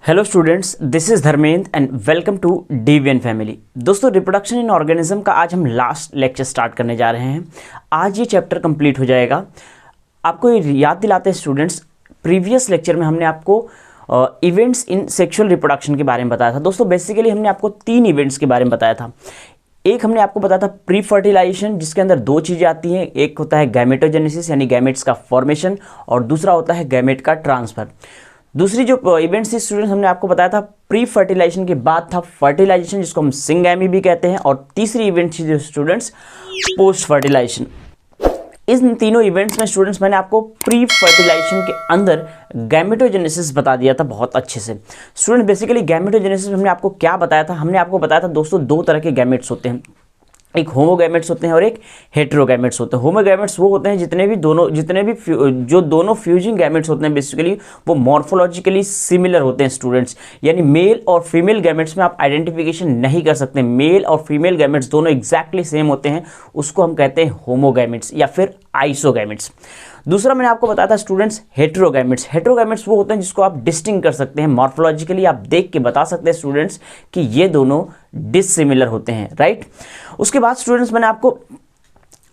Hello students, this is Dharmendra and welcome to DVN family. दोस्तों, reproduction in organism का आज हम लास्ट लेक्चर स्टार्ट करने जा रहे हैं। आज ये चैप्टर कंप्लीट हो जाएगा। आपको ये याद दिलाते हैं स्टूडेंट्स, प्रीवियस लेक्चर में हमने आपको इवेंट्स इन सेक्सुअल रिप्रोडक्शन के बारे में बताया था। दोस्तों, बेसिकली हमने आपको 3 इवेंट्स के बारे में बताया था। एक हमने आपको बताया था प्री फर्टिलाइजेशन, जिसके अंदर 2 चीज़ें आती हैं। एक होता है गैमेटोजेनेसिस यानी गैमेट्स का फॉर्मेशन, और दूसरा होता है गैमेट का ट्रांसफर। दूसरी जो इवेंट्स थी स्टूडेंट्स, हमने आपको बताया था प्री फर्टिलाइजेशन के बाद था फर्टिलाइजेशन, जिसको हम सिंगैमी भी कहते हैं। और तीसरी इवेंट थी जो स्टूडेंट्स पोस्ट फर्टिलाइजेशन। इन तीनों इवेंट्स में स्टूडेंट्स मैंने आपको प्री फर्टिलाइजेशन के अंदर गैमेटोजेनेसिस बता दिया था बहुत अच्छे से। स्टूडेंट, बेसिकली गैमेटोजेनेसिस में हमने आपको क्या बताया था? हमने आपको बताया था दोस्तों 2 तरह के गैमेट्स होते हैं, एक होमोगैमेट्स होते हैं और एक हेटेरोगैमेट्स होते हैं। होमोगैमेट्स वो होते हैं जितने भी दोनों फ्यूजिंग गैमेट्स होते हैं, बेसिकली वो मॉर्फोलॉजिकली सिमिलर होते हैं स्टूडेंट्स। यानी मेल और फीमेल गैमेट्स में आप आइडेंटिफिकेशन नहीं कर सकते। मेल और फीमेल गैमेट्स दोनों एग्जैक्टली सेम होते हैं, उसको हम कहते हैं होमोगैमेट्स या फिर आइसोगैमेट्स। दूसरा मैंने आपको बताया था स्टूडेंट्स हेटेरोगैमेट्स। हेटेरोगैमेट्स वो होते हैं जिसको आप डिस्टिंग कर सकते हैं, मॉर्फोलॉजिकली आप देख के बता सकते हैं स्टूडेंट्स कि ये दोनों डिसिमिलर होते हैं, राइट। उसके बाद स्टूडेंट्स मैंने आपको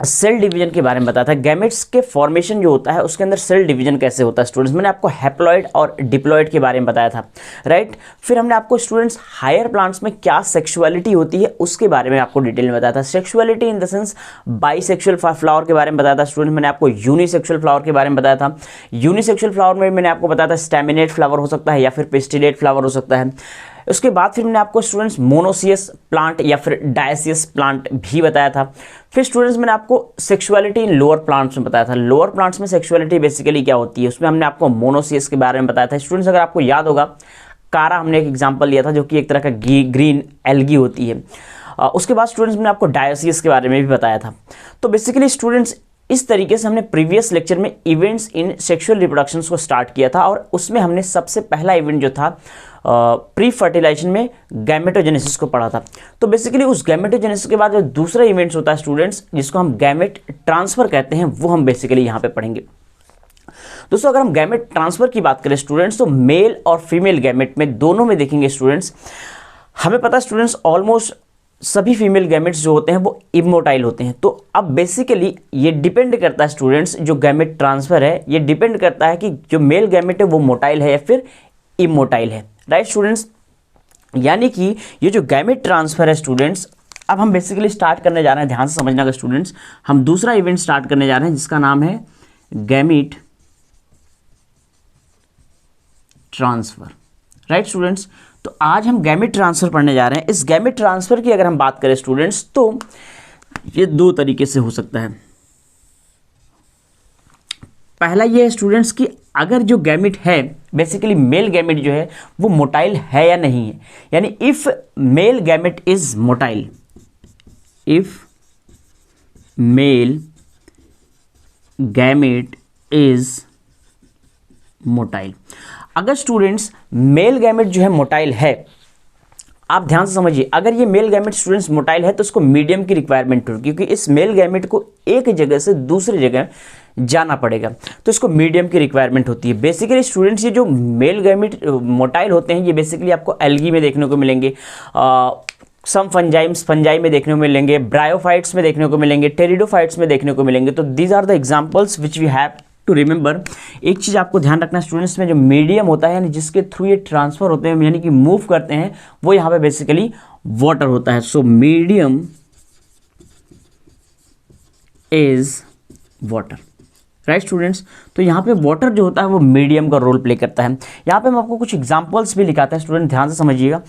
सेल डिवीजन के बारे में बताया था। गैमेट्स के फॉर्मेशन जो होता है उसके अंदर सेल डिवीजन कैसे होता है स्टूडेंट्स, मैंने आपको हैप्लॉइड और डिप्लॉइड के बारे में बताया था, राइट। फिर हमने आपको स्टूडेंट्स हायर प्लांट्स में क्या सेक्सुअलिटी होती है उसके बारे में आपको डिटेल में बताया था। Sexuality in the sense bisexual flower के बारे में बताया था स्टूडेंट। मैंने आपको यूनिसेक्सुअल फ्लावर के बारे में बताया था। यूनिसेक्सुअल फ्लावर में मैंने आपको बताया था स्टैमिनेट फ्लावर हो सकता है या फिर पिस्टिलेट फ्लावर हो सकता है। उसके बाद फिर मैंने आपको स्टूडेंट्स मोनोसियस प्लांट या फिर डायसियस प्लांट भी बताया था। फिर स्टूडेंट्स मैंने आपको सेक्सुअलिटी इन लोअर प्लांट्स में बताया था। लोअर प्लांट्स में सेक्सुअलिटी बेसिकली क्या होती है, उसमें हमने आपको मोनोसियस के बारे में बताया था। स्टूडेंट्स, अगर आपको याद होगा, कारा हमने एक एग्जाम्पल लिया था जो कि एक तरह का ग्रीन एल्गी होती है। उसके बाद स्टूडेंट्स मैंने आपको डायसियस के बारे में भी बताया था। तो बेसिकली स्टूडेंट्स, इस तरीके से हमने प्रीवियस लेक्चर में इवेंट्स इन सेक्सुअल रिप्रोडक्शन को स्टार्ट किया था, और उसमें हमने सबसे पहला इवेंट जो था प्री फर्टिलाइजेशन में गैमेटोजेनेसिस को पढ़ा था। तो बेसिकली उस गैमेटोजेनेसिस के बाद जो दूसरा इवेंट्स होता है स्टूडेंट्स, जिसको हम गैमेट ट्रांसफर कहते हैं, वो हम बेसिकली यहाँ पे पढ़ेंगे। दोस्तों, अगर हम गैमेट ट्रांसफर की बात करें स्टूडेंट्स, तो मेल और फीमेल गैमेट में दोनों में देखेंगे स्टूडेंट्स, हमें पता है स्टूडेंट्स ऑलमोस्ट सभी फीमेल गैमेट्स जो होते हैं वो इमोटाइल होते हैं। तो अब बेसिकली ये डिपेंड करता है स्टूडेंट्स, जो गैमेट ट्रांसफर है ये डिपेंड करता है कि जो मेल गैमेट है वो मोटाइल है या फिर इमोटाइल है, राइट स्टूडेंट्स। यानी कि ये जो गैमेट ट्रांसफर है स्टूडेंट्स, अब हम बेसिकली स्टार्ट करने जा रहे हैं, ध्यान से समझना का स्टूडेंट्स, हम दूसरा इवेंट स्टार्ट करने जा रहे हैं जिसका नाम है गैमेट ट्रांसफर, राइट स्टूडेंट्स। तो आज हम गैमेट ट्रांसफर पढ़ने जा रहे हैं। इस गैमेट ट्रांसफर की अगर हम बात करें स्टूडेंट्स, तो ये 2 तरीके से हो सकता है। पहला ये है स्टूडेंट्स कि अगर जो गैमेट है, बेसिकली मेल गैमेट जो है वो मोटाइल है या नहीं है। यानी if male gamete is motile, if male gamete is motile, अगर स्टूडेंट्स मेल गैमेट जो है मोटाइल है, आप ध्यान से समझिए, अगर ये मेल गैमेट स्टूडेंट्स मोटाइल है तो इसको मीडियम की रिक्वायरमेंट होगी, क्योंकि इस मेल गैमेट को एक जगह से दूसरी जगह जाना पड़ेगा, तो इसको मीडियम की रिक्वायरमेंट होती है। बेसिकली स्टूडेंट्स, ये जो मेल गैमेट मोटाइल होते हैं ये बेसिकली आपको एल्गी में देखने को मिलेंगे, सम फंजाई में देखने को मिलेंगे, ब्रायोफाइट्स में देखने को मिलेंगे, टेरिडोफाइट्स में देखने को मिलेंगे। तो these are the examples which we have to remember. एक चीज़ आपको ध्यान रखना स्टूडेंट्स, में जो मीडियम होता है यानी जिसके थ्रू ये ट्रांसफर होते हैं यानी कि मूव करते हैं, वो यहाँ पे बेसिकली वाटर होता है। So medium is water, right students. तो यहाँ पे वाटर जो होता है वो मीडियम का रोल प्ले करता है। यहाँ पे हम आपको कुछ एग्जाम्पल्स भी लिखाते हैं स्टूडेंट, ध्यान से समझिएगा।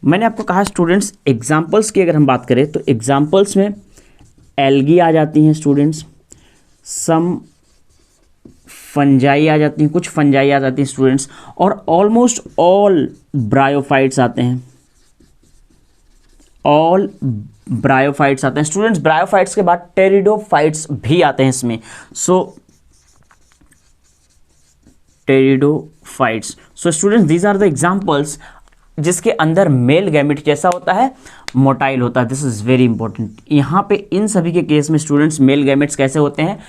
मैंने आपको कहा स्टूडेंट्स, एग्जाम्पल्स की अगर हम बात करें तो एग्जाम्पल्स में एल्गी आ जाती हैं स्टूडेंट्स, सम फंजाई आ जाती हैं, कुछ फंजाई आ जाती हैं स्टूडेंट्स, और ऑलमोस्ट ऑल ब्रायोफाइट्स आते हैं, ऑल ब्रायोफाइट्स आते हैं स्टूडेंट्स। ब्रायोफाइट्स के बाद टेरिडोफाइट्स भी आते हैं इसमें। So pteridophytes, so students these are the examples जिसके अंदर मेल गैमेट जैसा होता है, मोटाइल होता है। This is very important. यहाँ पे इन सभी के केस में स्टूडेंट्स मेल गैमेट्स कैसे होते हैं,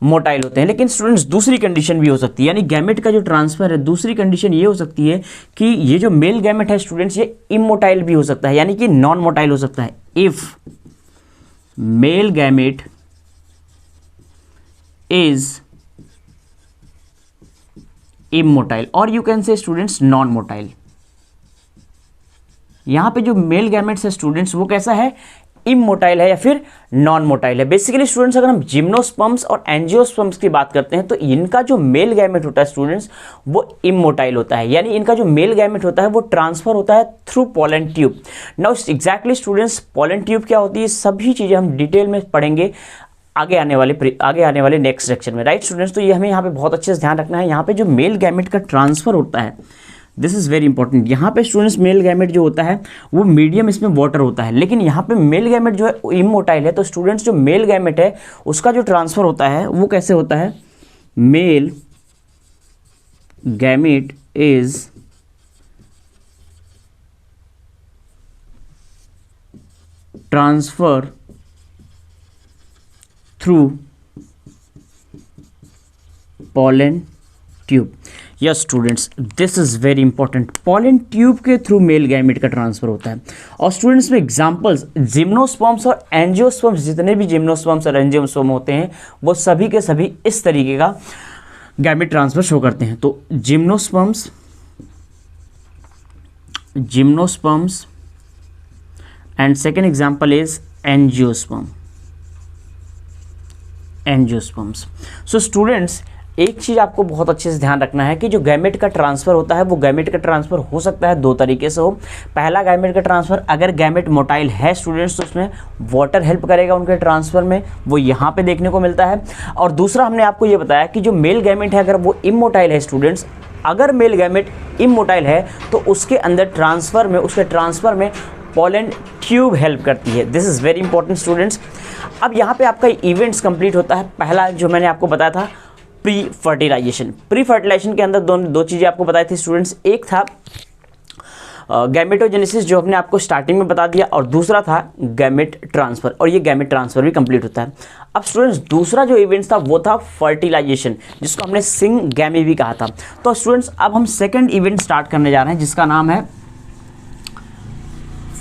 मोटाइल होते हैं। लेकिन स्टूडेंट्स दूसरी कंडीशन भी हो सकती है, यानी गैमेट का जो ट्रांसफर है, दूसरी कंडीशन ये हो सकती है कि ये जो मेल गैमेट है स्टूडेंट्स, ये इमोटाइल भी हो सकता है, यानी कि नॉन मोटाइल हो सकता है। If male gamete is immotile और you can say students non motile. यहां पे जो मेल गैमेट्स है स्टूडेंट्स वो कैसा है, इमोटाइल है या फिर नॉन मोटाइल है। बेसिकली स्टूडेंट्स अगर हम जिम्नोस्पर्म्स और एंजियोस्पर्म्स की बात करते हैं तो इनका जो मेल गैमेट होता है स्टूडेंट्स वो इमोटाइल होता है, यानी इनका जो मेल गैमेट होता है वो ट्रांसफर होता है through pollen tube. Now exactly students pollen tube क्या होती है, सभी चीज़ें हम डिटेल में पढ़ेंगे आगे आने वाले नेक्स्ट सेक्शन में, राइट स्टूडेंट्स। तो ये हमें यहाँ पे बहुत अच्छे से ध्यान रखना है। यहाँ पे जो मेल गैमेट का ट्रांसफर होता है, दिस इज़ वेरी इंपॉर्टेंट। यहाँ पे स्टूडेंट्स मेल गैमेट जो होता है वो मीडियम इसमें वाटर होता है, लेकिन यहाँ पे मेल गैमेट जो है इमोटाइल है। तो स्टूडेंट्स जो मेल गैमेट है उसका जो ट्रांसफर होता है वो कैसे होता है, mail gamete is transfer through pollen tube. Yes students, this is very important. pollen tube के थ्रू मेल गैमेट का ट्रांसफर होता है। और स्टूडेंट्स में एग्जांपल्स जिम्नोस्पर्म्स और एंजियोस्पर्म्स, जितने भी जिम्नोस्पर्म्स और एंजियोस्पर्म होते हैं वो सभी के सभी इस तरीके का गैमेट ट्रांसफर शो करते हैं। तो gymnosperms and second example is angiosperms. So students एक चीज़ आपको बहुत अच्छे से ध्यान रखना है कि जो गैमेट का ट्रांसफ़र होता है वो गैमेट का ट्रांसफ़र हो सकता है दो तरीके से हो। पहला गैमेट का ट्रांसफ़र, अगर गैमेट मोटाइल है स्टूडेंट्स तो उसमें वाटर हेल्प करेगा उनके ट्रांसफ़र में, वो यहाँ पे देखने को मिलता है। और दूसरा हमने आपको ये बताया कि जो मेल गैमेट है अगर वो इमोटाइल है स्टूडेंट्स, अगर मेल गैमेट इमोटाइल है तो उसके अंदर उसके ट्रांसफ़र में पोलन ट्यूब हेल्प करती है। This is very important students. अब यहाँ पे आपका इवेंट्स कंप्लीट होता है। पहला जो मैंने आपको बताया था प्री फर्टिलाइजेशन के अंदर दो चीज़ें आपको बताई थी स्टूडेंट्स, एक था गैमेटोजेनेसिस जो हमने आपको स्टार्टिंग में बता दिया, और दूसरा था गैमेट ट्रांसफ़र, और ये गैमेट ट्रांसफ़र भी कंप्लीट होता है। अब स्टूडेंट्स दूसरा जो इवेंट था वो था फर्टिलाइजेशन, जिसको हमने सिंगैमी भी कहा था। तो स्टूडेंट्स अब हम सेकेंड इवेंट स्टार्ट करने जा रहे हैं जिसका नाम है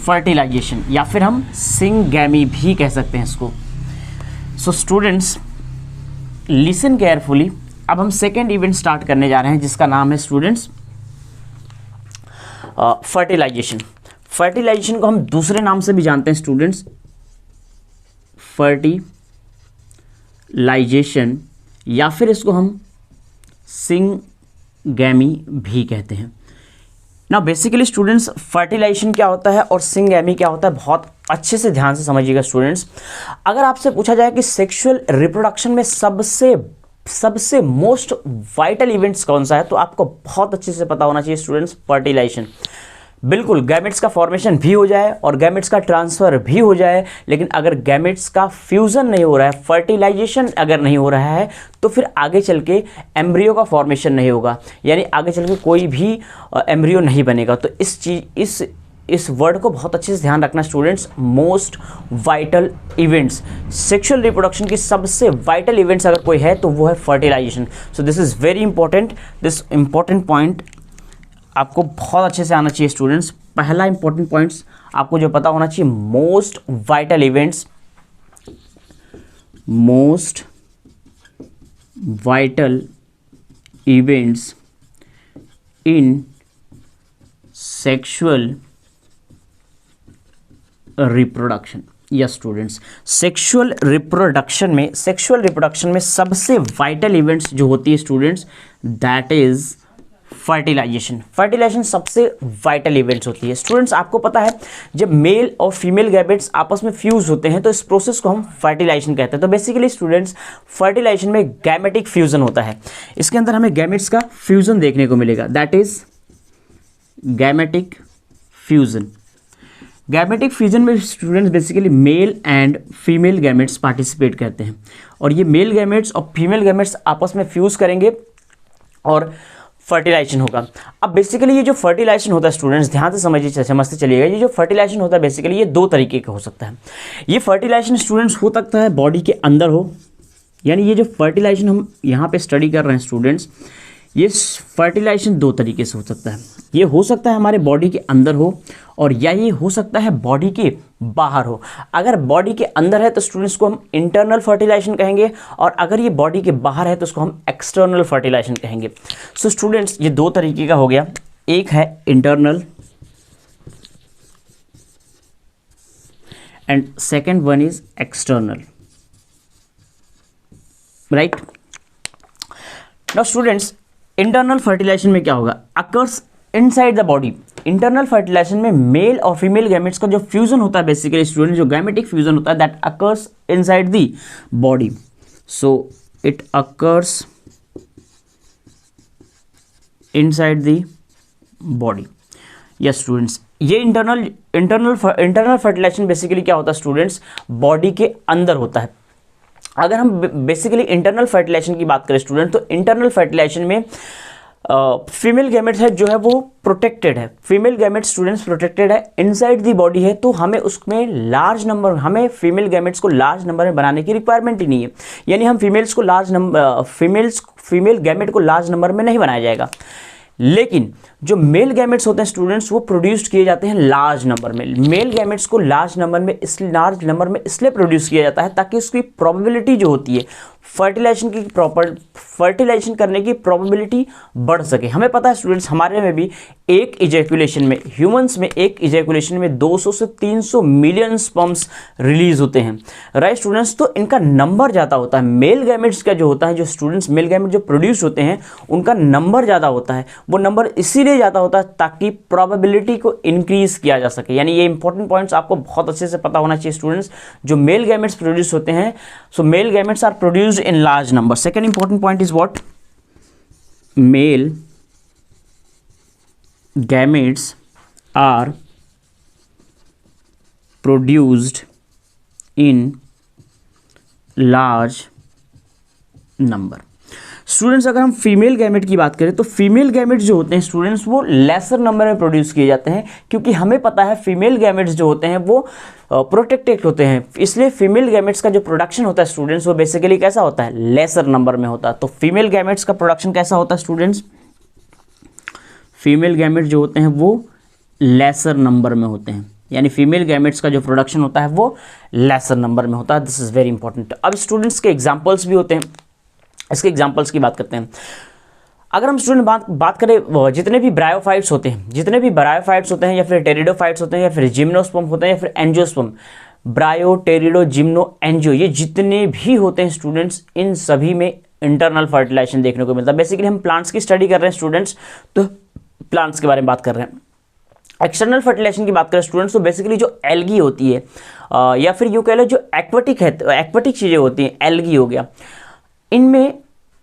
फर्टिलाइजेशन, या फिर हम सिंगैमी भी कह सकते हैं इसको। सो स्टूडेंट्स लिसन केयरफुली, अब हम सेकेंड इवेंट स्टार्ट करने जा रहे हैं जिसका नाम है स्टूडेंट्स फर्टिलाइजेशन को हम दूसरे नाम से भी जानते हैं स्टूडेंट्स, फर्टिलाइजेशन, या फिर इसको हम सिंगैमी भी कहते हैं ना। बेसिकली स्टूडेंट्स फर्टिलाइजेशन क्या होता है और सिंगैमी क्या होता है, बहुत अच्छे से ध्यान से समझिएगा स्टूडेंट्स। अगर आपसे पूछा जाए कि सेक्सुअल रिप्रोडक्शन में सबसे मोस्ट वाइटल इवेंट्स कौन सा है, तो आपको बहुत अच्छे से पता होना चाहिए स्टूडेंट्स फर्टिलाइजेशन। बिल्कुल, गैमेट्स का फॉर्मेशन भी हो जाए और गैमेट्स का ट्रांसफ़र भी हो जाए, लेकिन अगर गैमेट्स का फ्यूज़न नहीं हो रहा है, फर्टिलाइजेशन अगर नहीं हो रहा है, तो फिर आगे चल के एम्ब्रियो का फॉर्मेशन नहीं होगा, यानी आगे चल के कोई भी एम्ब्रियो नहीं बनेगा। तो इस वर्ड को बहुत अच्छे से ध्यान रखना students. Most vital events, sexual reproduction की सबसे वाइटल इवेंट्स अगर कोई है तो वो है fertilisation. So this is very important, this important point आपको बहुत अच्छे से आना चाहिए स्टूडेंट्स। पहला इंपॉर्टेंट पॉइंट्स आपको जो पता होना चाहिए, most vital events in sexual reproduction. Yes students, sexual reproduction में सबसे वाइटल इवेंट्स जो होती है स्टूडेंट्स, दैट इज फर्टिलाइजेशन सबसे वाइटल इवेंट्स होती है। स्टूडेंट्स आपको पता है जब मेल और फीमेल गैमेट्स आपस में फ्यूज होते हैं तो इस प्रोसेस को हम फर्टिलाइजेशन कहते हैं। तो बेसिकली स्टूडेंट्स फर्टिलाइजेशन में गैमेटिक फ्यूजन होता है, इसके अंदर हमें गैमेट्स का फ्यूजन देखने को मिलेगा, that is gametic fusion. Gametic fusion में students basically male and female gametes participate करते हैं, और ये मेल गैमेट्स और फीमेल गैमेट्स आपस में फ्यूज करेंगे और फर्टिलाइजेशन होगा। अब बेसिकली ये जो फर्टिलाइजेशन होता है स्टूडेंट्स ध्यान से समझते चलिएगा, ये जो फर्टिलाइजेशन होता है बेसिकली ये दो तरीके का हो सकता है। ये फर्टिलाइजेशन स्टूडेंट्स हो सकता है बॉडी के अंदर हो, यानी ये जो फर्टिलाइजेशन हम यहाँ पे स्टडी कर रहे हैं स्टूडेंट्स, ये फर्टिलाइजेशन दो तरीके से हो सकता है। ये हो सकता है हमारे बॉडी के अंदर हो, और या ये हो सकता है बॉडी के बाहर हो। अगर बॉडी के अंदर है तो स्टूडेंट्स को हम इंटरनल फर्टिलाइजेशन कहेंगे, और अगर ये बॉडी के बाहर है तो उसको हम एक्सटर्नल फर्टिलाइजेशन कहेंगे। सो स्टूडेंट्स, ये दो तरीके का हो गया, एक है internal and second one is external, right. Now students, internal fertilisation में क्या होगा, occurs inside the body. Internal fertilisation में मेल और फीमेल गैमेट्स का जो फ्यूजन होता है, बेसिकली स्टूडेंट जो गैमेटिक फ्यूजन होता है, that occurs inside the body. So it occurs inside the body. Yes students, ये इंटरनल फर्टिलाइजेशन बेसिकली क्या होता है स्टूडेंट्स, बॉडी के अंदर होता है। अगर हम बेसिकली इंटरनल फर्टिलाइजेशन की बात करें स्टूडेंट, तो इंटरनल फर्टिलाइजेशन में फीमेल गैमेट्स है जो है वो प्रोटेक्टेड है। फीमेल गैमेट्स स्टूडेंट्स प्रोटेक्टेड है, इनसाइड दी बॉडी है, तो हमें उसमें लार्ज नंबर, हमें फीमेल गैमेट्स को लार्ज नंबर में बनाने की रिक्वायरमेंट ही नहीं है। यानी हम फीमेल गैमेट को लार्ज नंबर में नहीं बनाया जाएगा। लेकिन जो मेल गैमेट्स होते हैं स्टूडेंट्स, वो प्रोड्यूस किए जाते हैं लार्ज नंबर में। मेल गैमेट्स को लार्ज नंबर में इसलिए प्रोड्यूस किया जाता है ताकि उसकी प्रोबेबिलिटी जो होती है फर्टिलाइजेशन करने की प्रोबेबिलिटी बढ़ सके। हमें पता है स्टूडेंट्स, हमारे में भी एक इजैकुलेशन में, ह्यूमंस में एक इजैकुलेशन में 200 से 300 मिलियन स्पर्म्स रिलीज होते हैं, राइट स्टूडेंट्स। तो इनका नंबर ज़्यादा होता है। मेल गैमेट्स का जो होता है, जो स्टूडेंट्स मेल गैमेट जो प्रोड्यूस होते हैं, उनका नंबर ज़्यादा होता है। वो नंबर इसीलिए ज़्यादा होता है ताकि प्रोबेबिलिटी को इंक्रीज किया जा सके। यानी ये इंपॉर्टेंट पॉइंट्स आपको बहुत अच्छे से पता होना चाहिए स्टूडेंट्स। जो मेल गैमेट्स प्रोड्यूस होते हैं, so male gametes are produced in large number. Second important point is what? Male gametes are produced in large number. Students, अगर हम फीमेल गैमेट की बात करें तो फीमेल गैमेट जो होते हैं स्टूडेंट्स, वो लेसर नंबर में प्रोड्यूस किए जाते हैं, क्योंकि हमें पता है फीमेल गैमेट्स जो होते हैं वो प्रोटेक्टेड होते हैं। इसलिए फीमेल गैमेट्स का जो प्रोडक्शन होता है स्टूडेंट्स, वो बेसिकली कैसा होता है, लेसर नंबर में होता है। तो फीमेल गैमेट्स का प्रोडक्शन कैसा होता है स्टूडेंट्स, फीमेल गैमेट जो होते हैं वो लेसर नंबर में होते हैं। यानी फीमेल गैमेट्स का जो प्रोडक्शन होता है वो लेसर नंबर में होता है। This is very important. अब स्टूडेंट्स के एग्जाम्पल्स भी होते हैं, इसके एग्जाम्पल्स की बात करते हैं। अगर हम स्टूडेंट बात करें, जितने भी ब्रायोफाइट्स होते हैं या फिर टेरिडोफाइट्स होते हैं या फिर जिम्नोस्पर्म होते हैं या फिर एंजियोस्पर्म, ब्रायो, टेरिडो, जिम्नो, एंजियो, ये जितने भी होते हैं स्टूडेंट्स, इन सभी में इंटरनल फर्टिलाइजेशन देखने को मिलता है। बेसिकली हम प्लांट्स की स्टडी कर रहे हैं स्टूडेंट्स, तो प्लांट्स के बारे में बात कर रहे हैं। एक्सटर्नल फर्टिलाइजेशन की बात करें स्टूडेंट्स, तो बेसिकली जो एल्गी होती है या फिर यूँ कह लो जो एक्वेटिक चीज़ें होती हैं, एल्गी हो गया, इनमें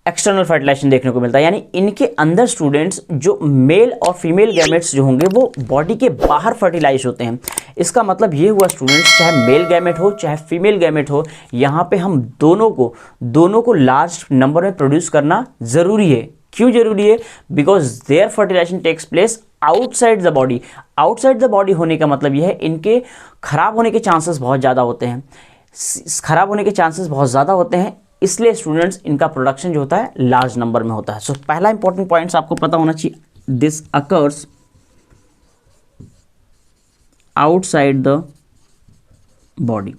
एक्सटर्नल फर्टिलाइजेशन देखने को मिलता है। यानी इनके अंदर स्टूडेंट्स जो मेल और फीमेल गैमेट्स जो होंगे वो बॉडी के बाहर फर्टिलाइज होते हैं। इसका मतलब ये हुआ स्टूडेंट्स, चाहे मेल गैमेट हो चाहे फीमेल गैमेट हो, यहाँ पे हम दोनों को लार्ज नंबर में प्रोड्यूस करना ज़रूरी है। क्यों ज़रूरी है? Because there fertilisation takes place outside the body. Outside the body होने का मतलब यह है इनके खराब होने के चांसेस बहुत ज़्यादा होते हैं। इसलिए स्टूडेंट्स इनका प्रोडक्शन जो होता है लार्ज नंबर में होता है। सो पहला इंपॉर्टेंट पॉइंट्स आपको पता होना चाहिए, this occurs outside the body,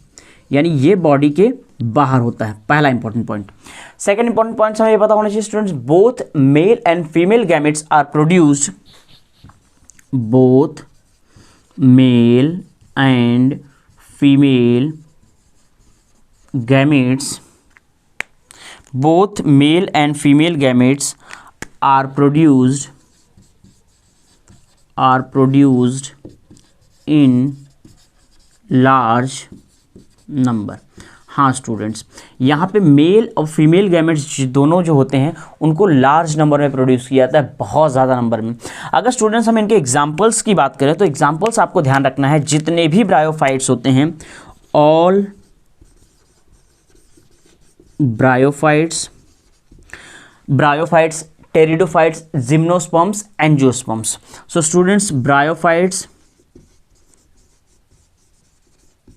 यानी ये बॉडी के बाहर होता है, पहला important point. Second important point हमें ये पता होना चाहिए students, both male and female gametes are produced, both male and female gametes, both male and female gametes are produced in large number। हाँ स्टूडेंट्स, यहाँ पे मेल और फीमेल गैमेट्स दोनों जो होते हैं उनको लार्ज नंबर में प्रोड्यूस किया जाता है, बहुत ज़्यादा नंबर में। अगर स्टूडेंट्स हम इनके एग्जांपल्स की बात करें तो एग्जांपल्स आपको ध्यान रखना है, जितने भी ब्रायोफाइट्स होते हैं, all bryophytes, pteridophytes, gymnosperms, angiosperms. So students, bryophytes,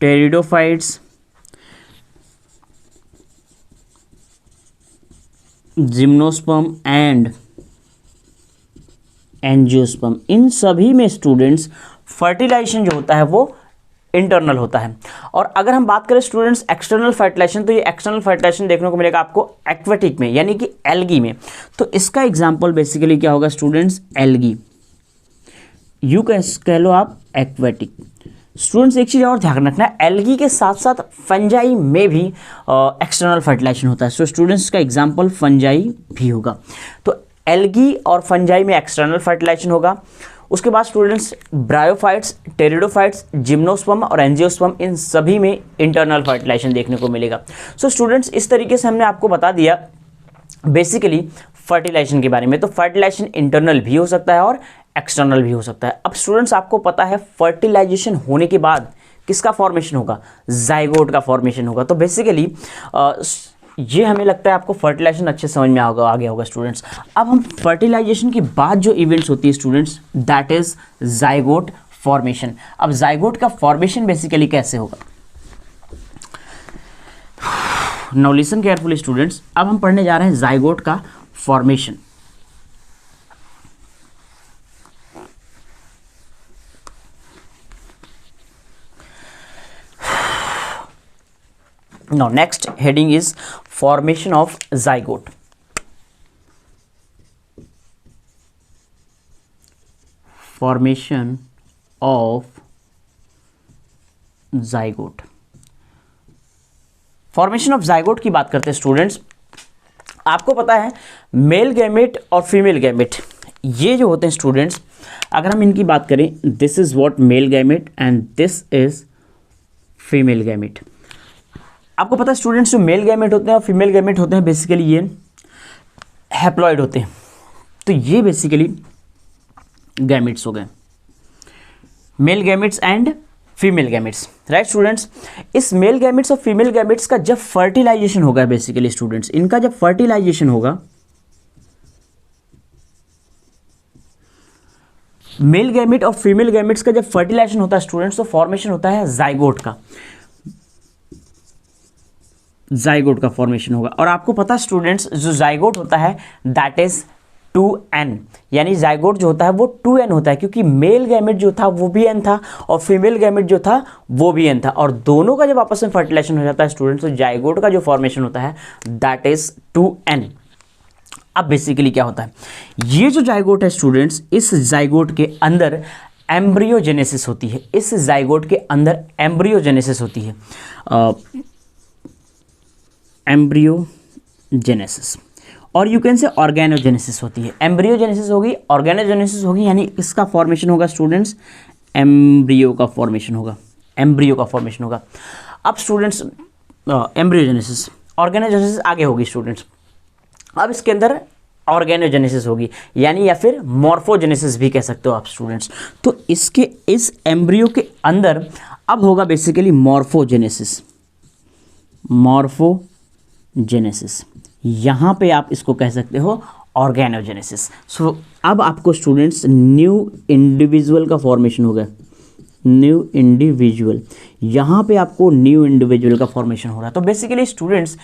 pteridophytes, gymnosperm and angiosperm, इन सभी में स्टूडेंट्स फर्टिलाइजेशन जो होता है वो इंटरनल होता है। और अगर हम बात करें स्टूडेंट्स एक्सटर्नल फर्टिलाइजेशन, तो ये एक्सटर्नल फर्टिलाइजेशन देखने को मिलेगा आपको एक्वेटिक में, यानी कि एल्गी में। तो इसका एग्जांपल बेसिकली क्या होगा स्टूडेंट्स, एल्गी, यू कह लो आप एक्वेटिक। स्टूडेंट्स एक चीज़ और ध्यान रखना है, एल्गी के साथ साथ फंजाई में भी एक्सटर्नल फर्टिलाइजेशन होता है। सो स्टूडेंट्स का एग्जांपल फंजाई भी होगा। तो एल्गी और फंजाई में एक्सटर्नल फर्टिलाइजेशन होगा। उसके बाद स्टूडेंट्स ब्रायोफाइट्स, टेरिडोफाइट्स, जिम्नोस्पर्म और एंजियोस्पर्म, इन सभी में इंटरनल फर्टिलाइजेशन देखने को मिलेगा। सो स्टूडेंट्स इस तरीके से हमने आपको बता दिया बेसिकली फर्टिलाइजेशन के बारे में। तो फर्टिलाइजेशन इंटरनल भी हो सकता है और एक्सटर्नल भी हो सकता है। अब स्टूडेंट्स आपको पता है फर्टिलाइजेशन होने के बाद किसका फॉर्मेशन होगा, जाइगोट का फॉर्मेशन होगा। तो बेसिकली ये हमें लगता है आपको फर्टिलाइजेशन अच्छे समझ में आ गया होगा स्टूडेंट्स। अब हम फर्टिलाइजेशन के बाद जो इवेंट्स होती है students, that is zygote formation. अब जाइगोट का फॉर्मेशन बेसिकली कैसे होगा, नाउ लिसन केयरफुली स्टूडेंट्स। अब हम पढ़ने जा रहे हैं जाइगोट का formation. Now next heading is formation of zygote. Formation of zygote. Formation of zygote की बात करते हैं स्टूडेंट्स। आपको पता है मेल गैमेट और फीमेल गैमेट ये जो होते हैं स्टूडेंट्स, अगर हम इनकी बात करें, this is what male gamete and this is female gamete. आपको पता है स्टूडेंट्स जो मेल गैमेट होते हैं और फीमेल गैमेट होते हैं बेसिकली ये हैप्लॉइड होते हैं। तो ये बेसिकली गैमेट्स हो गए, male gametes and female gametes, right students. इस मेल गैमेट्स और फीमेल गैमेट्स का जब फर्टिलाइजेशन होगा बेसिकली स्टूडेंट्स, इनका जब फर्टिलाइजेशन होगा, मेल गैमेट और फीमेल गैमेट्स का जब फर्टिलाइजेशन होता है स्टूडेंट्स, तो फॉर्मेशन होता है जाइगोट का, जाइगोट का फॉर्मेशन होगा। और आपको पता है स्टूडेंट्स जो जाइगोट होता है दैट इज 2n, यानी जाइगोट जो होता है वो 2n होता है, क्योंकि मेल गैमेट जो था वो भी n था और फीमेल गैमेट जो था वो भी n था, और दोनों का जब आपस में फर्टिलाइजेशन हो जाता है स्टूडेंट्स, तो जाइगोट का जो फॉर्मेशन होता है दैट इज 2n। अब बेसिकली क्या होता है, ये जो जाइगोट है स्टूडेंट्स, इस जाइगोट के अंदर एम्ब्रियोजेनेसिस होती है, इस जाइगोट के अंदर एम्ब्रियोजेनेसिस होती है, एम्ब्रियोजेनेसिस, और यू कैन से ऑर्गेनोजेनेसिस होती है। एम्ब्रियोजेनेसिस होगी, ऑर्गेनोजेनेसिस होगी, यानी इसका फॉर्मेशन होगा स्टूडेंट्स, एम्ब्रियो का फॉर्मेशन होगा, एम्ब्रियो का फॉर्मेशन होगा। अब स्टूडेंट्स एम्ब्रियोजेनेसिस, ऑर्गेनोजेनेसिस आगे होगी स्टूडेंट्स। अब इसके अंदर ऑर्गेनोजेनेसिस होगी, यानी या फिर मॉर्फोजेनेसिस भी कह सकते हो आप स्टूडेंट्स। तो इसके इस एम्ब्रियो के अंदर अब होगा बेसिकली मॉर्फोजेनेसिस, मॉर्फोजेनेसिस, यहाँ पे आप इसको कह सकते हो ऑर्गेनोजेनेसिस। सो अब आपको स्टूडेंट्स न्यू इंडिविजुअल का फॉर्मेशन होगा, न्यू इंडिविजुअल, यहाँ पे आपको न्यू इंडिविजुअल का फॉर्मेशन हो रहा है। तो basically students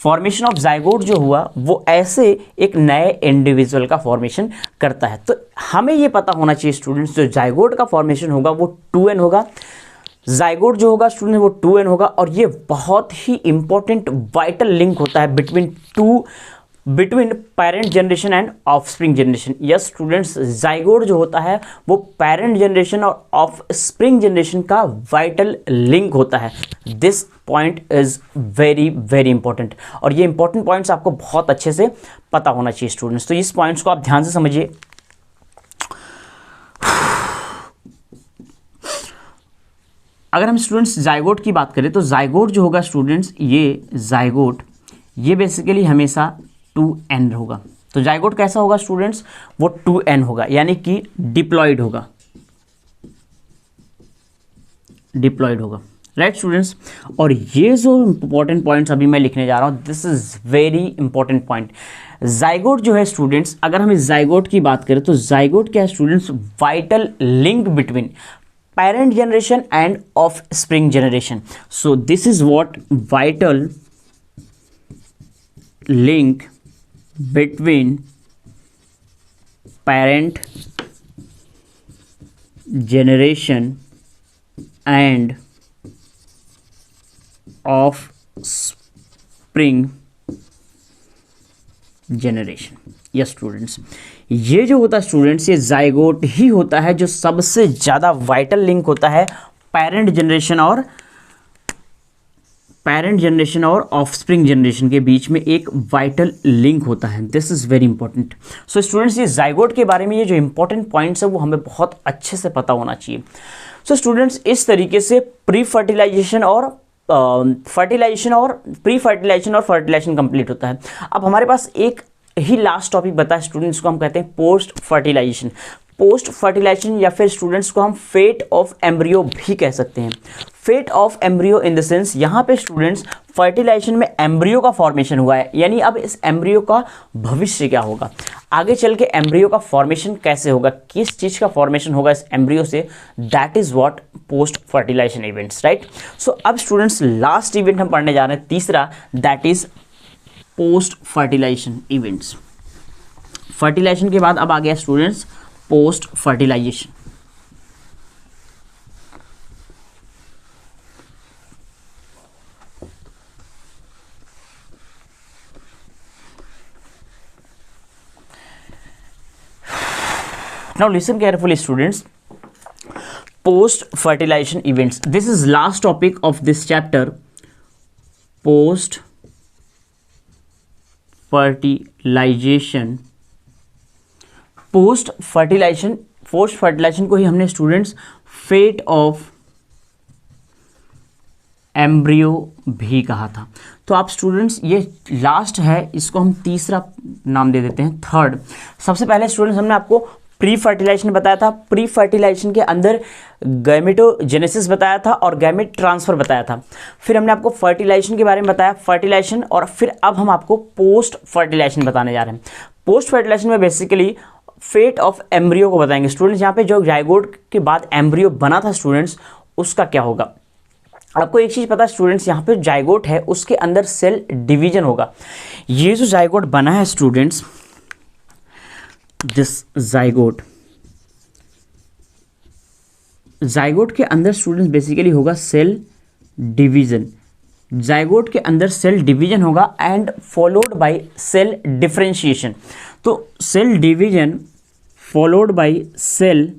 formation of zygote जो हुआ वो ऐसे एक नए इंडिविजुअल का फॉर्मेशन करता है। तो हमें ये पता होना चाहिए स्टूडेंट्स जो जाइगोट का फॉर्मेशन होगा वो 2n होगा, जाइगोट जो होगा स्टूडेंट वो 2n होगा, और ये बहुत ही इंपॉर्टेंट वाइटल लिंक होता है between parent generation and offspring generation. Yes students, zygote जो होता है वो पेरेंट जनरेशन और ऑफस्प्रिंग जनरेशन का वाइटल लिंक होता है। This point is very very important, और ये इंपॉर्टेंट पॉइंट्स आपको बहुत अच्छे से पता होना चाहिए स्टूडेंट्स। तो इस पॉइंट्स को आप ध्यान से समझिए। अगर हम स्टूडेंट्स जाइगोट की बात करें तो जाइगोट जो होगा स्टूडेंट्स, ये जाइगोट ये बेसिकली हमेशा 2n होगा। तो जाइगोट कैसा होगा स्टूडेंट्स, वो 2n होगा, यानी कि डिप्लॉयड होगा, डिप्लॉयड होगा, राइट स्टूडेंट्स। और ये जो इंपॉर्टेंट पॉइंट्स अभी मैं लिखने जा रहा हूँ, this is very important point. Zygote जो है स्टूडेंट्स, अगर हम इस जाइगोट की बात करें तो जाइगोट क्या है students, vital link between parent generation and offspring generation. So this is what vital link between parent generation and offspring generation। Yes students, ये जो होता है स्टूडेंट्स, ये जाइगोट ही होता है जो सबसे ज़्यादा वाइटल लिंक होता है पेरेंट जनरेशन और ऑफस्प्रिंग जनरेशन के बीच में एक वाइटल लिंक होता है। This is very important. So students, ये जाइगोट के बारे में ये जो इंपॉर्टेंट पॉइंट्स है वो हमें बहुत अच्छे से पता होना चाहिए। सो स्टूडेंट्स, इस तरीके से प्री फर्टिलाइजेशन और फर्टिलाइजेशन कंप्लीट होता है। अब हमारे पास एक ही लास्ट टॉपिक बता है स्टूडेंट्स को हम कहते हैं पोस्ट फर्टिलाइजेशन। पोस्ट फर्टिलाइजेशन या फिर स्टूडेंट्स को हम फेट ऑफ एम्ब्रियो भी कह सकते हैं। Fate of embryo in the sense, यहाँ पे स्टूडेंट्स फर्टिलाइजेशन में एम्ब्रियो का फॉर्मेशन हुआ है, यानी अब इस एम्ब्रियो का भविष्य क्या होगा, आगे चल के एम्ब्रियो का फॉर्मेशन कैसे होगा, किस चीज़ का फॉर्मेशन होगा इस एम्ब्रियो से, that is what post fertilisation events, right. So अब स्टूडेंट्स लास्ट इवेंट हम पढ़ने जा रहे हैं, तीसरा, that is post fertilisation events. Fertilisation के बाद अब आ गया students post fertilisation. Now listen carefully students, post fertilization events, this is last topic of this chapter, post fertilization। Post fertilisation को ही हमने स्टूडेंट्स फेट ऑफ एम्ब्रियो भी कहा था। तो आप स्टूडेंट्स, ये लास्ट है, इसको हम तीसरा नाम दे देते हैं, थर्ड। सबसे पहले स्टूडेंट्स हमने आपको प्री फर्टिलाइजेशन बताया था, प्री फर्टिलाइजेशन के अंदर गैमेटोजेनेसिस बताया था और गैमेट ट्रांसफर बताया था। फिर हमने आपको फर्टिलाइजेशन के बारे में बताया, फर्टिलाइजेशन, और फिर अब हम आपको पोस्ट फर्टिलाइजेशन बताने जा रहे हैं। पोस्ट फर्टिलाइजेशन में बेसिकली फेट ऑफ एम्ब्रियो को बताएंगे स्टूडेंट्स, यहाँ पे जो जाइगोट के बाद एम्ब्रियो बना था स्टूडेंट्स, उसका क्या होगा। आपको एक चीज़ पता है स्टूडेंट्स, यहाँ पे जाइगोट है उसके अंदर सेल डिवीजन होगा। ये जो जाइगोट बना है स्टूडेंट्स, दिस जाइगोट के अंदर स्टूडेंट्स बेसिकली होगा सेल डिवीजन। जाइगोट के अंदर सेल डिवीजन होगा and followed by cell differentiation. तो cell division followed by cell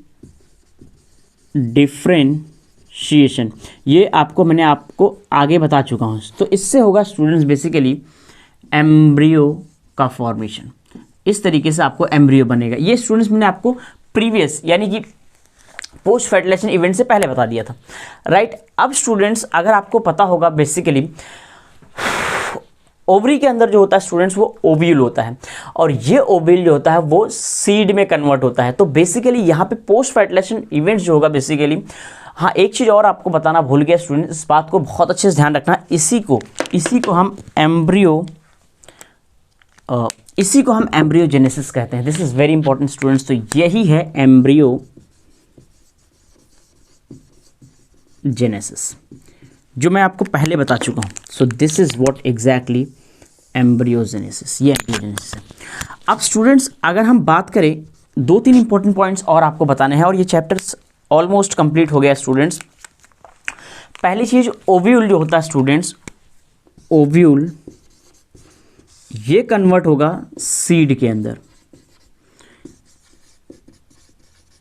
differentiation, ये मैंने आपको आगे बता चुका हूँ। तो इससे होगा स्टूडेंट्स बेसिकली एम्ब्रियो का फॉर्मेशन। इस तरीके से आपको एम्ब्रियो बनेगा। ये स्टूडेंट्स मैंने आपको प्रीवियस यानी कि पोस्ट फर्टिलाइजेशन इवेंट से पहले बता दिया था, राइट। अब स्टूडेंट्स, अगर आपको पता होगा बेसिकली ओवरी के अंदर जो होता है स्टूडेंट्स वो ओव्यूल होता है, और ये ओव्यूल जो होता है वो सीड में कन्वर्ट होता है। तो बेसिकली यहाँ पे पोस्ट फर्टिलाइजेशन इवेंट्स जो होगा बेसिकली, हाँ एक चीज़ और आपको बताना भूल गया स्टूडेंट, इस बात को बहुत अच्छे से ध्यान रखना, इसी को हम एम्ब्रियोजेनेसिस कहते हैं। This is very important students. तो यही है एम्ब्रियोजेनेसिस जो मैं आपको पहले बता चुका हूँ। सो this is what exactly embryogenesis, ये एम्ब्रियोजेनेसिस है। अब स्टूडेंट्स, अगर हम बात करें, 2-3 इंपॉर्टेंट पॉइंट्स और आपको बताने हैं और ये चैप्टर्स ऑलमोस्ट कंप्लीट हो गया स्टूडेंट्स। पहली चीज, ओव्यूल जो होता है स्टूडेंट्स, ओव्यूल ये कन्वर्ट होगा सीड के अंदर।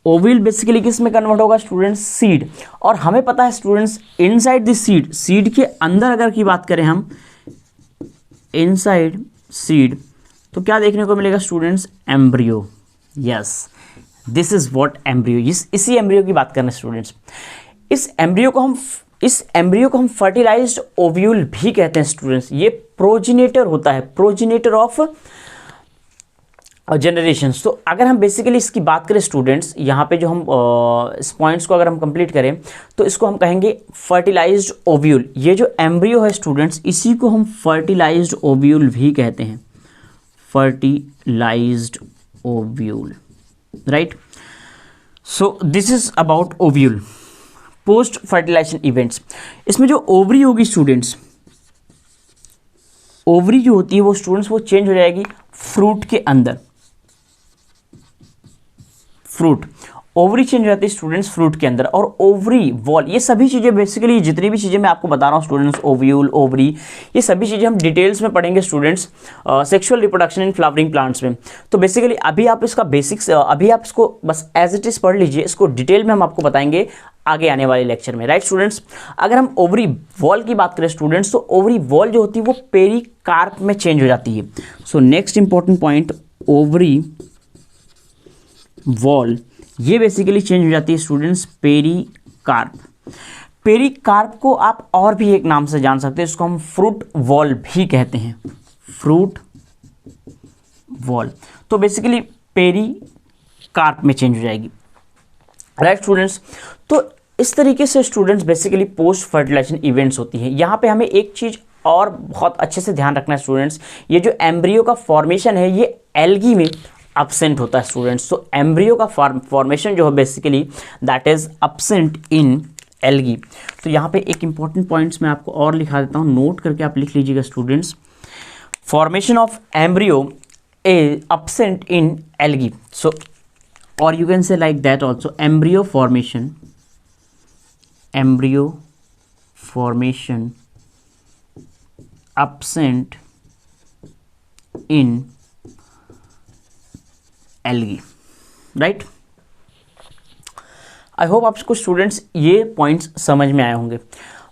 ओव्यूल बेसिकली किस में कन्वर्ट होगा स्टूडेंट्स, सीड। और हमें पता है students, inside the seed, seed के अंदर अगर की बात करें हम, इनसाइड सीड, तो क्या देखने को मिलेगा students, embryo. Yes, this is what embryo, इसी एम्ब्रियो की बात करना स्टूडेंट्स। इस एम्ब्रियो को हम फर्टिलाइज्ड ओव्यूल भी कहते हैं स्टूडेंट्स। ये प्रोजिनेटर होता है, प्रोजिनेटर ऑफ जनरेशंस। तो अगर हम बेसिकली इसकी बात करें स्टूडेंट्स, यहाँ पे जो हम इस पॉइंट्स को अगर हम कंप्लीट करें तो इसको हम कहेंगे फर्टिलाइज्ड ओव्यूल। ये जो एम्ब्रियो है स्टूडेंट्स, इसी को हम फर्टिलाइज्ड ओव्यूल भी कहते हैं, fertilised ovule, right. So this is about ovule, post fertilisation events. इसमें जो ओवरी होगी स्टूडेंट्स, ओवरी जो होती है वो स्टूडेंट्स वो चेंज हो जाएगी फ्रूट के अंदर, फ्रूट, ओवरी चेंज हो जाती है स्टूडेंट्स फ्रूट के अंदर, और ओवरी वॉल, ये सभी चीज़ें बेसिकली जितनी भी चीज़ें मैं आपको बता रहा हूँ स्टूडेंट्स, ओव्यूल, ओवरी, ये सभी चीज़ें हम डिटेल्स में पढ़ेंगे students sexual reproduction in flowering plants में। तो बेसिकली अभी आप इसका बेसिक्स, अभी आप इसको बस एज इट इज़ पढ़ लीजिए, इसको डिटेल में हम आपको बताएंगे आगे आने वाले लेक्चर में, राइट स्टूडेंट्स। अगर हम ओवरी वॉल की बात करें स्टूडेंट्स, तो ओवरी वॉल जो होती है वो पेरिकार्प में चेंज हो जाती है। So next important point, ovary wall ये बेसिकली चेंज हो जाती है स्टूडेंट्स पेरिकार्प। पेरिकार्प को आप और भी एक नाम से जान सकते हैं, इसको हम फ्रूट वॉल भी कहते हैं, फ्रूट वॉल। तो बेसिकली पेरिकार्प में चेंज हो जाएगी, राइट स्टूडेंट्स। तो इस तरीके से students basically post fertilisation events होती हैं। यहाँ पे हमें एक चीज़ और बहुत अच्छे से ध्यान रखना है स्टूडेंट्स, ये जो एम्ब्रियो का फॉर्मेशन है ये एल्गी में absent होता है स्टूडेंट्स। तो एम्ब्रियो का फॉर्मेशन जो है basically that is absent in algae. तो यहाँ पे एक इंपॉर्टेंट पॉइंट्स मैं आपको और लिखा देता हूँ, नोट करके आप लिख लीजिएगा students. Formation of embryo is absent in algae, so or you can say like that also, embryo formation absent in algae, right. I hope आपको स्टूडेंट्स ये पॉइंट्स समझ में आए होंगे।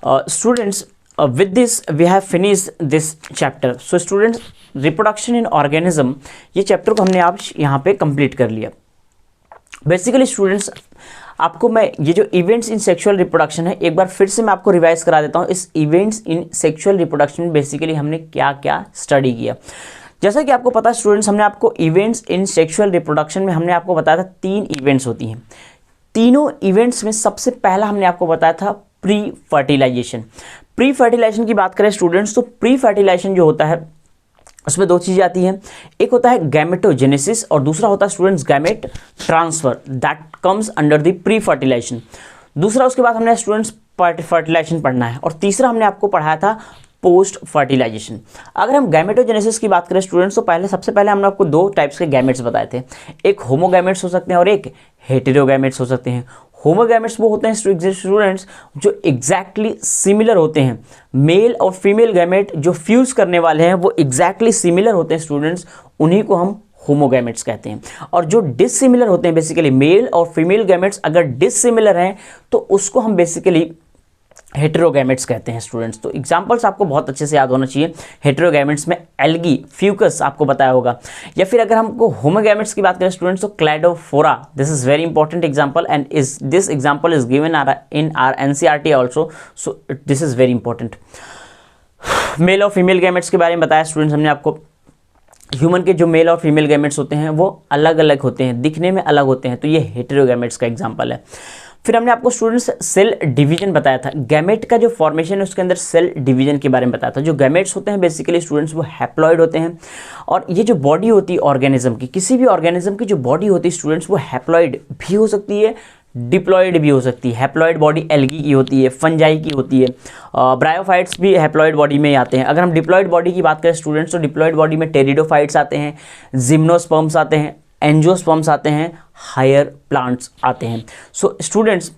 Students with this we have finish this chapter. So students reproduction in organism, ये chapter को हमने आप यहाँ पे कंप्लीट कर लिया। बेसिकली स्टूडेंट्स आपको मैं ये जो इवेंट्स इन सेक्सुअल रिप्रोडक्शन है एक बार फिर से मैं आपको रिवाइज करा देता हूँ। इस इवेंट्स इन सेक्सुअल रिप्रोडक्शन में बेसिकली हमने क्या क्या स्टडी किया। जैसा कि आपको पता है स्टूडेंट्स, हमने आपको इवेंट्स इन सेक्सुअल रिप्रोडक्शन में हमने आपको बताया था 3 इवेंट्स होती हैं। तीनों इवेंट्स में सबसे पहला हमने आपको बताया था प्री फर्टिलाइजेशन। प्री फर्टिलाइजेशन की बात करें स्टूडेंट्स, तो प्री फर्टिलाइजेशन जो होता है उसमें 2 चीज़ें आती हैं, एक होता है गैमेटोजेनेसिस और दूसरा होता है students gamete transfer, that comes under the pre fertilisation. दूसरा उसके बाद हमने स्टूडेंट्स फर्टिलाइजेशन पढ़ना है, और तीसरा हमने आपको पढ़ाया था पोस्ट फर्टिलाइजेशन। अगर हम गैमेटोजेनेसिस की बात करें स्टूडेंट्स, तो सबसे पहले हमने आपको 2 टाइप्स के गैमेट्स बताए थे, एक होमोगैमेट्स हो सकते हैं और एक हेटेरोगैमेट्स हो सकते हैं। होमोगैमेट्स वो होते हैं स्टूडेंट्स जो एग्जैक्टली सिमिलर होते हैं, मेल और फीमेल गैमेट जो फ्यूज करने वाले हैं वो एग्जैक्टली सिमिलर होते हैं स्टूडेंट्स, उन्हीं को हम होमोगैमेट्स कहते हैं। और जो डिसिमिलर होते हैं बेसिकली मेल और फीमेल गैमेट्स अगर डिसिमिलर हैं तो उसको हम बेसिकली हेटेरोगैमेट्स कहते हैं स्टूडेंट्स। तो एग्जांपल्स आपको बहुत अच्छे से याद होना चाहिए। हेटेरोगैमेट्स में एल्गी, फ्यूकस आपको बताया होगा, या फिर अगर हमको होमोगैमेट्स की बात करें स्टूडेंट्स तो cladophora, this is very important example and this example is given in our NCERT also, so this is very important. Male और फीमेल गैमेट्स के बारे में बताया स्टूडेंट्स हमने आपको। ह्यूमन के जो मेल और फीमेल गैमेट्स होते हैं वो अलग अलग होते हैं, दिखने में अलग होते हैं, तो ये हेटेरोगैमेट्स का एग्जांपल है। फिर हमने आपको स्टूडेंट्स सेल डिवीजन बताया था, गैमेट का जो फॉर्मेशन है उसके अंदर सेल डिवीजन के बारे में बताया था। जो गैमेट्स होते हैं बेसिकली स्टूडेंट्स वो हैप्लॉइड होते हैं, और ये जो बॉडी होती है ऑर्गेनिज्म की, किसी भी ऑर्गेनिज्म की जो बॉडी होती है स्टूडेंट्स वो हैप्लॉइड भी हो सकती है, डिप्लॉइड भी हो सकती है। हैप्लॉइड बॉडी एल्गी की होती है, फंजाई की होती है, ब्रायोफाइट्स भी हैप्लॉइड बॉडी में आते हैं। अगर हम डिप्लॉइड बॉडी की बात करें स्टूडेंट्स तो डिप्लॉइड बॉडी में टेरिडोफाइट्स आते हैं, जिम्नोस्पर्म्स आते हैं, एंजियोस्पर्म्स आते हैं, हायर प्लांट्स आते हैं। सो स्टूडेंट्स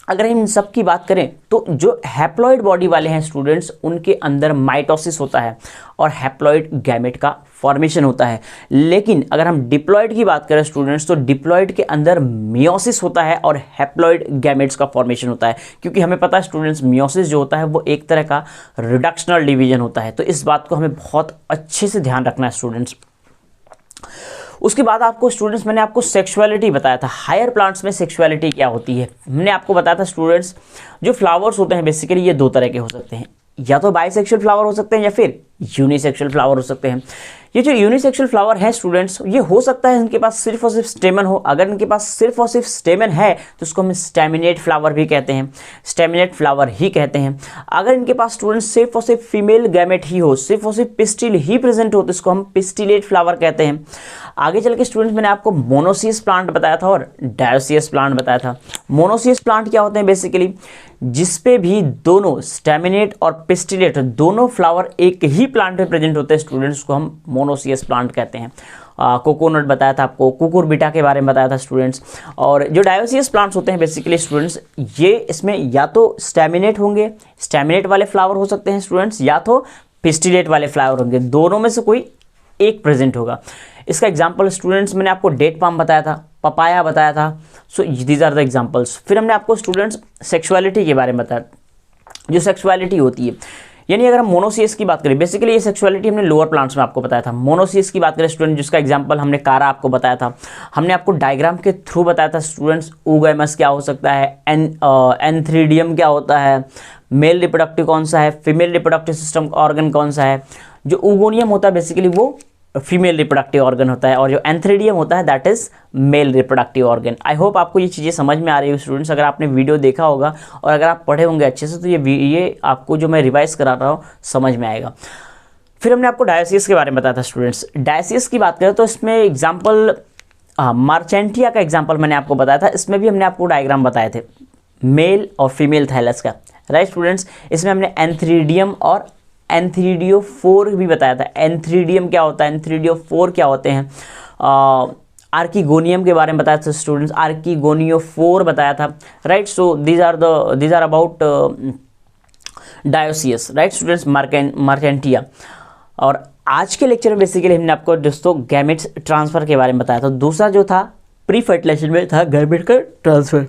अगर हम इन सब की बात करें तो जो हैप्लॉइड बॉडी वाले हैं स्टूडेंट्स उनके अंदर माइटोसिस होता है और हैप्लॉइड गैमेट का फॉर्मेशन होता है। लेकिन अगर हम डिप्लॉइड की बात करें स्टूडेंट्स तो डिप्लॉइड के अंदर मियोसिस होता है और हैप्लॉइड गैमेट्स का फॉर्मेशन होता है, क्योंकि हमें पता है स्टूडेंट्स मियोसिस जो होता है वो एक तरह का रिडक्शनल डिवीजन होता है। तो इस बात को हमें बहुत अच्छे से ध्यान रखना है स्टूडेंट्स। उसके बाद आपको स्टूडेंट्स मैंने आपको सेक्सुअलिटी बताया था, हायर प्लांट्स में सेक्सुअलिटी क्या होती है। हमने आपको बताया था स्टूडेंट्स जो फ्लावर्स होते हैं बेसिकली ये 2 तरह के हो सकते हैं, या तो बाइसेक्सुअल फ्लावर हो सकते हैं या फिर यूनिसेक्सुअल फ्लावर हो सकते हैं। ये जो यूनिसेक्सुअल फ्लावर है स्टूडेंट्स ये हो सकता है इनके पास सिर्फ और सिर्फ स्टेमन हो। अगर इनके पास सिर्फ और सिर्फ स्टेमन है तो उसको हम स्टेमिनेट फ्लावर भी कहते हैं, स्टेमिनेट फ्लावर ही कहते हैं। अगर इनके पास स्टूडेंट्स सिर्फ और सिर्फ फीमेल गैमेट ही हो, सिर्फ और सिर्फ पिस्टिल ही प्रेजेंट हो तो इसको हम पिस्टिलेट फ्लावर कहते हैं। आगे चल के स्टूडेंट्स मैंने आपको मोनोसियस प्लांट बताया था और डायोसियस प्लांट बताया था। मोनोसियस प्लांट क्या होते हैं बेसिकली जिसपे भी दोनों स्टेमिनेट और पिस्टिलेट दोनों फ्लावर एक ही प्लांट में प्रेजेंट होते हैं स्टूडेंट्स को हम मोनोसियस प्लांट कहते हैं। कोकोनट बताया था आपको, कुकुरबिटा के बारे में बताया था स्टूडेंट्स। और जो डायोसियस प्लांट्स होते हैं बेसिकली स्टूडेंट्स, ये इसमें या तो स्टैमिनेट होंगे, स्टैमिनेट वाले फ्लावर हो सकते हैं स्टूडेंट्स, या तो पिस्टिलेट वाले फ्लावर होंगे, दोनों में से कोई एक प्रेजेंट होगा। इसका एग्जाम्पल स्टूडेंट्स मैंने आपको डेट पाम बताया था, पपाया बताया था। So these are the examples. फिर हमने आपको स्टूडेंट्स सेक्सुअलिटी के बारे में बताया, जो सेक्सुअलिटी होती है, यानी अगर हम मोनोसियस की बात करें, बेसिकली ये सेक्सुअलिटी हमने लोअर प्लांट्स में आपको बताया था। मोनोसियस की बात करें स्टूडेंट, जिसका एग्जांपल हमने कारा आपको बताया था, हमने आपको डायग्राम के थ्रू बताया था स्टूडेंट्स। oogamous क्या हो सकता है, एंथ्रीडियम क्या होता है, मेल रिप्रोडक्टिव कौन सा है, फीमेल रिप्रोडक्टिव सिस्टम ऑर्गन कौन सा है। जो ooganium होता है बेसिकली वो फीमेल रिप्रोडक्टिव ऑर्गन होता है, और जो एंथ्रीडियम होता है that is male reproductive organ. I hope आपको ये चीज़ें समझ में आ रही है स्टूडेंट्स। अगर आपने वीडियो देखा होगा और अगर आप पढ़े होंगे अच्छे से, तो ये आपको जो मैं रिवाइज करा रहा हूँ समझ में आएगा। फिर हमने आपको डायोसियस के बारे में बताया था स्टूडेंट्स। डायोसियस की बात करें तो इसमें एग्जाम्पल मार्चेंटिया का एग्जाम्पल मैंने आपको बताया था। इसमें भी हमने आपको डायग्राम बताए थे मेल और फीमेल थैलस का, राइट स्टूडेंट्स। इसमें हमने एंथ्रीडियम और एंथ्रीडियोफोर भी बताया था। एंथ्रीडियम क्या होता है, एंथ्रीडियोफोर क्या होते हैं। आर्कीगोनियम के बारे में बताया था स्टूडेंट्स, आर्कीगोनियोफोर बताया था, right. So these are about dioecious, right students, Marchantia. और आज के लेक्चर में बेसिकली हमने आपको दोस्तों गैमेट्स ट्रांसफर के बारे में बताया था। दूसरा जो था प्री फर्टिलाइजेशन में था गैमेट का ट्रांसफर।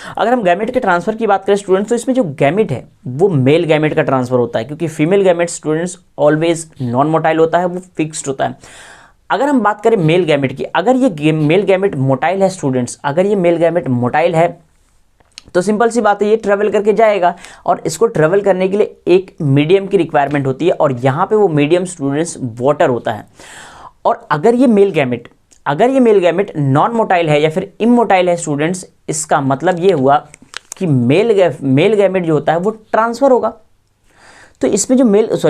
अगर हम गैमेट के ट्रांसफर की बात करें स्टूडेंट्स, तो इसमें जो गैमेट है वो मेल गैमेट का ट्रांसफर होता है, क्योंकि female gamete students always non motile होता है, वो फिक्स्ड होता है। अगर हम बात करें मेल गैमेट की, अगर ये मेल गैमेट मोटाइल है स्टूडेंट्स, अगर ये मेल गैमेट मोटाइल है तो सिंपल सी बात है ये ट्रेवल करके जाएगा, और इसको ट्रेवल करने के लिए एक मीडियम की रिक्वायरमेंट होती है, और यहाँ पे वो मीडियम स्टूडेंट्स वाटर होता है। और अगर ये मेल गैमेट नॉन मोटाइल है या फिर इमोटाइल है स्टूडेंट्स, इसका मतलब ये हुआ कि मेल गैमेट जो होता है वो ट्रांसफर होगा। तो इसमें जो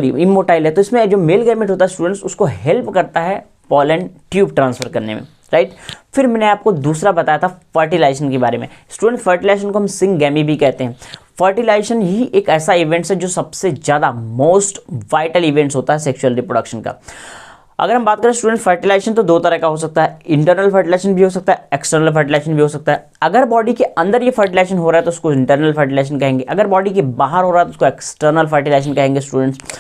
इमोटाइल है, तो इसमें जो मेल गैमेट होता है स्टूडेंट्स, उसको हेल्प करता है पोलन ट्यूब ट्रांसफर करने में, राइट। फिर मैंने आपको दूसरा बताया था फर्टिलाइजेशन के बारे में स्टूडेंट। फर्टिलाइजेशन को हम सिंगैमी भी कहते हैं। फर्टिलाइजेशन ही एक ऐसा इवेंट्स है जो सबसे ज़्यादा मोस्ट वाइटल इवेंट्स होता है सेक्सुअल रिप्रोडक्शन का। अगर हम बात करें स्टूडेंट फर्टिलाइजेशन, तो दो तरह का हो सकता है, इंटरनल फर्टिलाइजेशन भी हो सकता है, एक्सटर्नल फर्टिलाइजेशन भी हो सकता है। अगर बॉडी के अंदर ये फर्टिलाइजेशन हो रहा है तो उसको इंटरनल फर्टिलाइजेशन कहेंगे, अगर बॉडी के बाहर हो रहा है तो उसको एक्सटर्नल फर्टिलाइजेशन कहेंगे स्टूडेंट्स।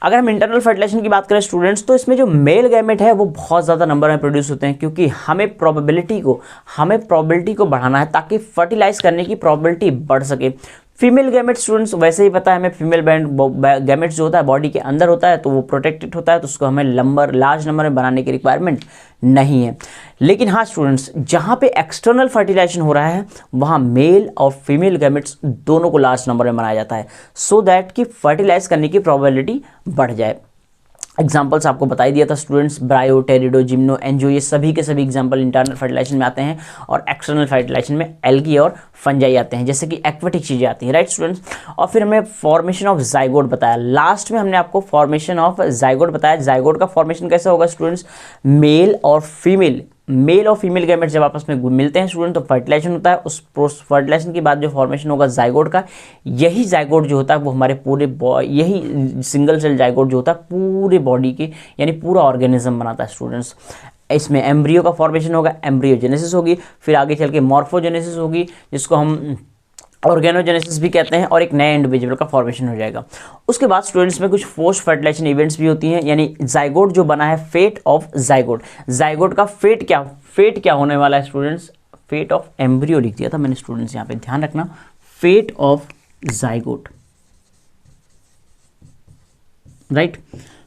अगर हम इंटरनल फर्टिलाइजेशन की बात करें स्टूडेंट्स, तो इसमें जो मेल गैमेट है वो बहुत ज़्यादा नंबर में प्रोड्यूस होते हैं, क्योंकि हमें प्रोबेबिलिटी को बढ़ाना है ताकि फर्टिलाइज करने की प्रोबेबिलिटी बढ़ सके। फीमेल गैमेट स्टूडेंट्स वैसे ही पता है हमें, फीमेल गैमेट्स जो होता है बॉडी के अंदर होता है तो वो प्रोटेक्टेड होता है, तो उसको हमें लार्ज नंबर में बनाने की रिक्वायरमेंट नहीं है। लेकिन हाँ स्टूडेंट्स, जहाँ पे एक्सटर्नल फर्टिलाइजेशन हो रहा है वहाँ मेल और फीमेल गैमेट्स दोनों को लार्ज नंबर में बनाया जाता है, सो दैट कि फर्टिलाइज करने की प्रोबेबिलिटी बढ़ जाए। एग्जाम्पल्स आपको बताई दिया था स्टूडेंट्स, ब्रायो, टेरिडो, जिम्नो, एंजियो, ये सभी के सभी एग्जाम्पल इंटरनल फर्टिलाइजेशन में आते हैं, और एक्सटर्नल फर्टिलाइजेशन में एल्गी और फंजाई आते हैं, जैसे कि एक्वेटिक चीज़ें आती हैं, राइट स्टूडेंट्स। और फिर हमें फॉर्मेशन ऑफ जाइगोट बताया। लास्ट में हमने आपको फॉर्मेशन ऑफ जाइगोट बताया। जाइगोट का फॉर्मेशन कैसे होगा स्टूडेंट्स, मेल और फीमेल गैमेट जब आपस में मिलते हैं स्टूडेंट तो फर्टिलाइजेशन होता है। उस फर्टिलाइजेशन के बाद जो फॉर्मेशन होगा जाइगोट का, यही जाइगोट जो होता है वो हमारे यही सिंगल सेल जाइगोट जो होता है पूरे बॉडी के यानी पूरा ऑर्गेनिज्म बनाता है स्टूडेंट्स। इसमें एम्ब्रियो का फॉर्मेशन होगा, एम्ब्रियोजेनेसिस होगी, फिर आगे चल के मॉर्फोजेनेसिस होगी, जिसको हम ऑर्गेनोजेनेसिस भी कहते हैं, और एक नए इंडिविजुअल का फॉर्मेशन हो जाएगा। उसके बाद स्टूडेंट्स में कुछ पोस्ट फर्टिलाइजेशन इवेंट्स भी होती हैं, यानी जाइगोट जो बना है, फेट ऑफ जाइगोट। जाइगोट का फेट क्या होने वाला है स्टूडेंट्स, फेट ऑफ एम्ब्रियो लिख दिया था मैंने स्टूडेंट्स, यहाँ पे ध्यान रखना, फेट ऑफ जाइगोट, राइट।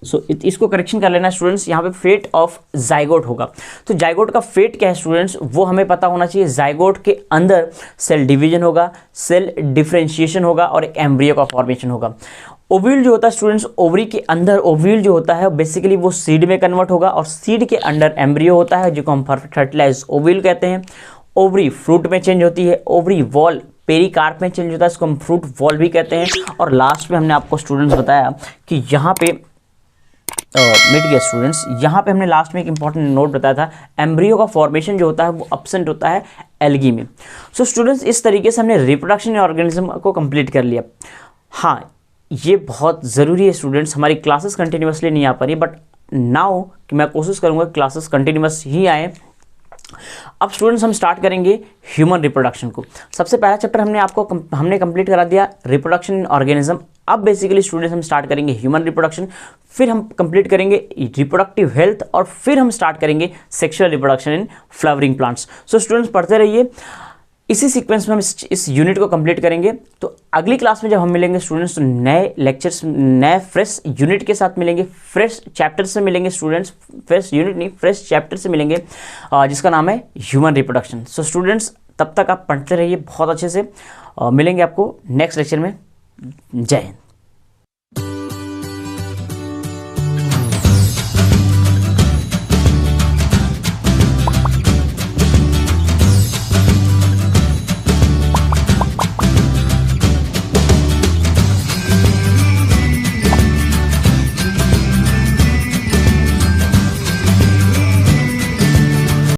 सो इसको करेक्शन कर लेना स्टूडेंट्स, यहाँ पे फेट ऑफ जाइगोट होगा। तो जाइगोट का फेट क्या है स्टूडेंट्स, वो हमें पता होना चाहिए। जाइगोट के अंदर सेल डिवीजन होगा, सेल डिफरेंशिएशन होगा, और एक एम्ब्रियो का फॉर्मेशन होगा। ओव्यूल जो होता है स्टूडेंट्स, ओवरी के अंदर ओव्यूल जो होता है बेसिकली वो सीड में कन्वर्ट होगा, और सीड के अंदर एम्ब्रियो होता है जो हम फर्टिलाइज ओव्यूल कहते हैं। ओवरी फ्रूट में चेंज होती है, ओवरी वॉल पेरिकार्प में चेंज होता है, इसको हम फ्रूट वॉल भी कहते हैं। और लास्ट में हमने आपको स्टूडेंट्स बताया कि यहाँ पे मिट गया स्टूडेंट्स, यहाँ पे हमने लास्ट में एक इंपॉर्टेंट नोट बताया था, एम्ब्रियो का फॉर्मेशन जो होता है वो एब्सेंट होता है एल्गी में। सो स्टूडेंट्स इस तरीके से हमने रिप्रोडक्शन ऑर्गेनिज्म को कंप्लीट कर लिया। हाँ, ये बहुत ज़रूरी है स्टूडेंट्स, हमारी क्लासेस कंटिन्यूसली नहीं आ पा रही, बट नाउ कि मैं कोशिश करूँगा क्लासेस कंटिन्यूअस ही आए। अब स्टूडेंट्स हम स्टार्ट करेंगे ह्यूमन रिप्रोडक्शन को। सबसे पहला चैप्टर हमने कंप्लीट करा दिया रिप्रोडक्शन इन ऑर्गेनिज्म। अब बेसिकली स्टूडेंट्स हम स्टार्ट करेंगे ह्यूमन रिप्रोडक्शन, फिर हम कंप्लीट करेंगे रिप्रोडक्टिव हेल्थ, और फिर हम स्टार्ट करेंगे sexual reproduction in flowering plants. So students पढ़ते रहिए, इसी सीक्वेंस में हम इस यूनिट को कंप्लीट करेंगे। तो अगली क्लास में जब हम मिलेंगे स्टूडेंट्स, तो नए लेक्चर्स, नए फ्रेश यूनिट के साथ मिलेंगे, फ्रेश चैप्टर से मिलेंगे स्टूडेंट्स, फ्रेश यूनिट नहीं फ्रेश चैप्टर से मिलेंगे, जिसका नाम है ह्यूमन रिप्रोडक्शन। सो स्टूडेंट्स तब तक आप पढ़ते रहिए बहुत अच्छे से, मिलेंगे आपको नेक्स्ट लेक्चर में। जय हिंद।